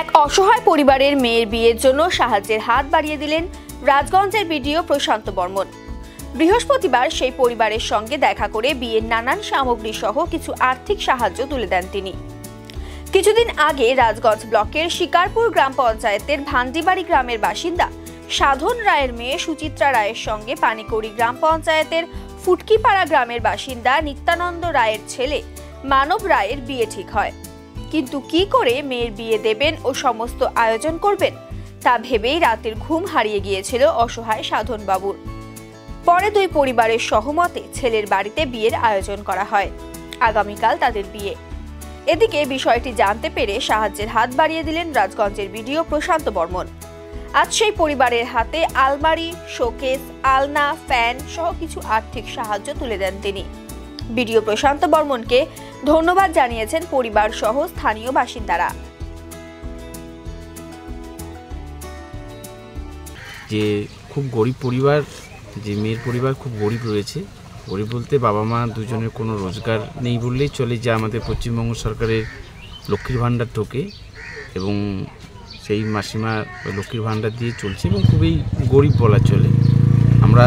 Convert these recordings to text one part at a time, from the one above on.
এক অসহায় পরিবারের মেয়ের বিয়ের জন্য সাহায্যের হাত বাড়িয়ে দিলেন রাজগঞ্জের বিডিও প্রশান্ত বর্মন। বৃহস্পতিবার সেই পরিবারের সঙ্গে দেখা করে বিয়ের নানান সামগ্রী সহ কিছু আর্থিক সাহায্য তুলে দেন তিনি। কিছুদিন আগে রাজগঞ্জ ব্লকের শিকারপুর গ্রাম পঞ্চায়েতের ভান্ডিবাড়ি গ্রামের বাসিন্দা সাধন রায়ের মেয়ে সুচিত্রা রায়ের সঙ্গে পানিকড়ি গ্রাম পঞ্চায়েতের ফুটকিপাড়া গ্রামের বাসিন্দা নিত্যানন্দ রায়ের ছেলে মানব রায়ের বিয়ে ঠিক হয়। কিন্তু কি করে মেয়ের বিয়ে দেবেন ও সমস্ত আয়োজন করবেন তা ভেবেই রাতের ঘুম হারিয়ে গিয়েছিল অসহায় সাধন বাবুর। পরে দুই পরিবারের সহমতে ছেলের বাড়িতে বিয়ের আয়োজন করা হয়। আগামীকাল তাদের বিয়ে। এদিকে বিষয়টি জানতে পেরে সাহায্যের হাত বাড়িয়ে দিলেন রাজগঞ্জের বিডিও প্রশান্ত বর্মন। আজ সেই পরিবারের হাতে আলমারি, শোকেস, আলনা, ফ্যান সহ কিছু আর্থিক সাহায্য তুলে দেন তিনি। বিডিও প্রশান্ত বর্মনকে ধন্যবাদ জানিয়েছেন পরিবার সহ স্থানীয় বাসিন্দারা। যে খুব গরিব পরিবার, যে মেয়ের পরিবার খুব গরিব রয়েছে, গরিব বলতে বাবা মা দুজনের কোনো রোজগার নেই বললেই চলে, যে আমাদের পশ্চিমবঙ্গ সরকারের লক্ষ্মীর ভাণ্ডার ঢোকে এবং সেই মাসিমা লক্ষ্মীর ভাণ্ডার দিয়ে চলছে এবং খুবই গরিব বলা চলে। আমরা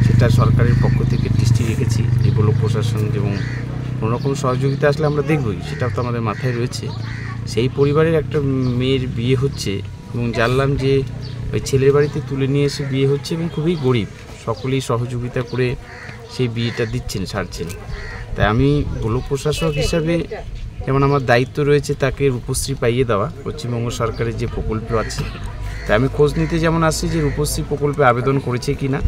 সেটা সরকারের পক্ষ থেকে দৃষ্টি রেখেছি যে ব্লক প্রশাসন এবং কোনোরকম সহযোগিতা আসলে আমরা দেখবই, সেটা তো আমাদের মাথায় রয়েছে। সেই পরিবারের একটা মেয়ের বিয়ে হচ্ছে এবং জানলাম যে ওই ছেলের বাড়িতে তুলে নিয়ে এসে বিয়ে হচ্ছে এবং খুবই গরিব, সকলেই সহযোগিতা করে সেই বিয়েটা দিচ্ছেন, সারছেন। তাই আমি ব্লক প্রশাসক হিসাবে যেমন আমার দায়িত্ব রয়েছে তাকে রূপশ্রী পাইয়ে দেওয়া, পশ্চিমবঙ্গ সরকারের যে প্রকল্প আছে, তাই আমি খোঁজ নিতে যেমন আসছি যে রূপশ্রী প্রকল্পে আবেদন করেছে কি না।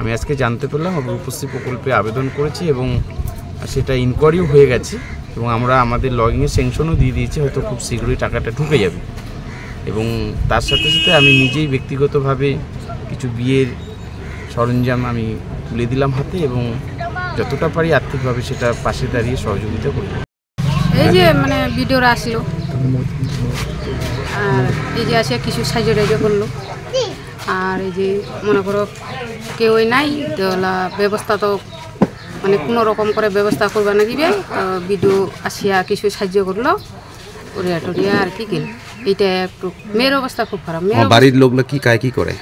আমি আজকে জানতে পারলাম রূপশ্রী প্রকল্পে আবেদন করেছি এবং সেটা ইনকোয়ারিও হয়ে গেছে এবং আমরা আমাদের লগইনে স্যাংশনও দিয়ে দিয়েছি, হয়তো খুব শীঘ্রই টাকাটা ঢুকে যাবে। এবং তার সাথে সাথে আমি নিজেই ব্যক্তিগতভাবে কিছু বিয়ের সরঞ্জাম আমি তুলে দিলাম হাতে এবং যতটা পারি আর্থিকভাবে সেটা পাশে দাঁড়িয়ে সহযোগিতা করি। এই যে মানে ভিডিওরা আসলো আর এই যে আসে কিছু সাহায্য টাইজ করলো, আর এই যে মনে করো কেউই নাই তাহলে ব্যবস্থা তো মানে কোনো রকম করে ব্যবস্থা করবে না দিবে, ভিডিও আসিয়া কিছু সাহায্য করলো ওরিয়া টরিয়া আর কি গেল। এইটা একটু মেয়ের অবস্থা খুব খারাপ। মেয়ের বাড়ির লোকরা কি কায় কি করে,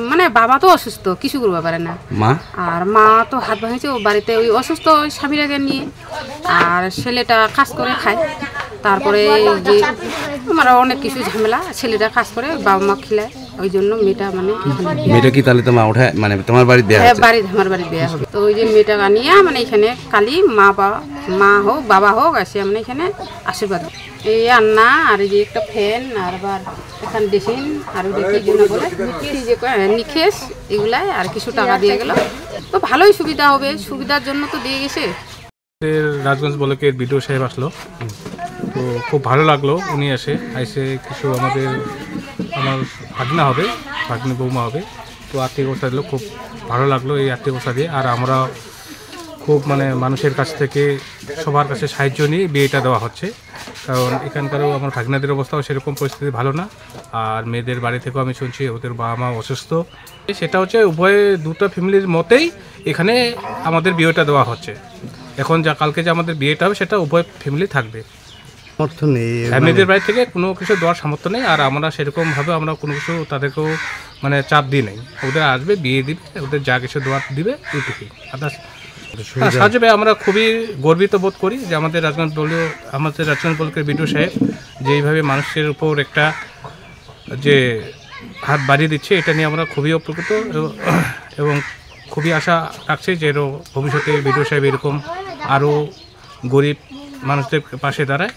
মানে বাবা তো অসুস্থ, কিছু করতে পারে না, মা আর মা তো হাত ভাঙেছে ও বাড়িতে ওই অসুস্থ স্বামীরাকে নিয়ে, আর ছেলেটা কাজ করে খায়। তারপরে যে আমরা অনেক কিছু ঝামেলা, ছেলেটা কাজ করে বাবা মা খিলায়, ওই জন্য মেয়েটা মানে মেয়েটা কি তাহলে তোমার ওঠে মানে তোমার বাড়ি দেয়া আছে? বাড়ি আমার বাড়ি দেয়া হবে। তো ওই যে মেয়েটা নিয়ে মানে এখানে কালি মা হোক বাবা হোক আসে মানে এখানে আশীর্বাদ এই আন্না আর এই যে একটা ফ্যান আর আবার এখানে ড্রেসিং আর ওটা কি জন্য বলে নিখেস এগুলাই আর কিছু টাকা দিয়ে গেল, তো ভালোই সুবিধা হবে, সুবিধার জন্য তো দিয়ে গেছে। রাজগঞ্জ ব্লকের বিডিও সাহেব আসলো, তো খুব ভালো লাগলো। উনি এসে কিছু আমার ভাগনা হবে, ভাগ্নি বৌমা হবে, তো আর্থিক অবস্থা দিল, খুব ভালো লাগলো এই আর্থিক অবস্থা দিয়ে। আর আমরা খুব মানে মানুষের কাছ থেকে সবার কাছে সাহায্য নিয়ে বিয়েটা দেওয়া হচ্ছে, কারণ এখানকারও আমার ভাগনাদের অবস্থাও সেরকম পরিস্থিতি ভালো না। আর মেয়েদের বাড়ি থেকেও আমি শুনছি ওদের বাবা মা অসুস্থ, সেটা হচ্ছে উভয় দুটো ফ্যামিলির মতেই এখানে আমাদের বিয়েটা দেওয়া হচ্ছে। এখন কালকে যে আমাদের বিয়েটা হবে সেটা উভয় ফ্যামিলি থাকবে, ফ্যামিলিদের বাড়ি থেকে কোনো কিছু দেওয়ার সামর্থ্য নেই। আর আমরা সেরকমভাবে আমরা কোনো কিছু তাদেরকেও মানে চাপ দিই নাই, ওদের আসবে বিয়ে দিবে, ওদের যা কিছু দেওয়ার দিবে এইটুকুই। সাহায্য পেয়ে আমরা খুবই গর্বিত বোধ করি যে আমাদের রাজগঞ্জ ব্লকের বিডিও সাহেব যে এইভাবে মানুষের উপর একটা যে হাত বাড়িয়ে দিচ্ছে, এটা নিয়ে আমরা খুবই উপকৃত এবং খুবই আশা রাখছি যে ভবিষ্যতে বিডিও সাহেব এরকম আরও গরিব মানুষদের পাশে দাঁড়ায়।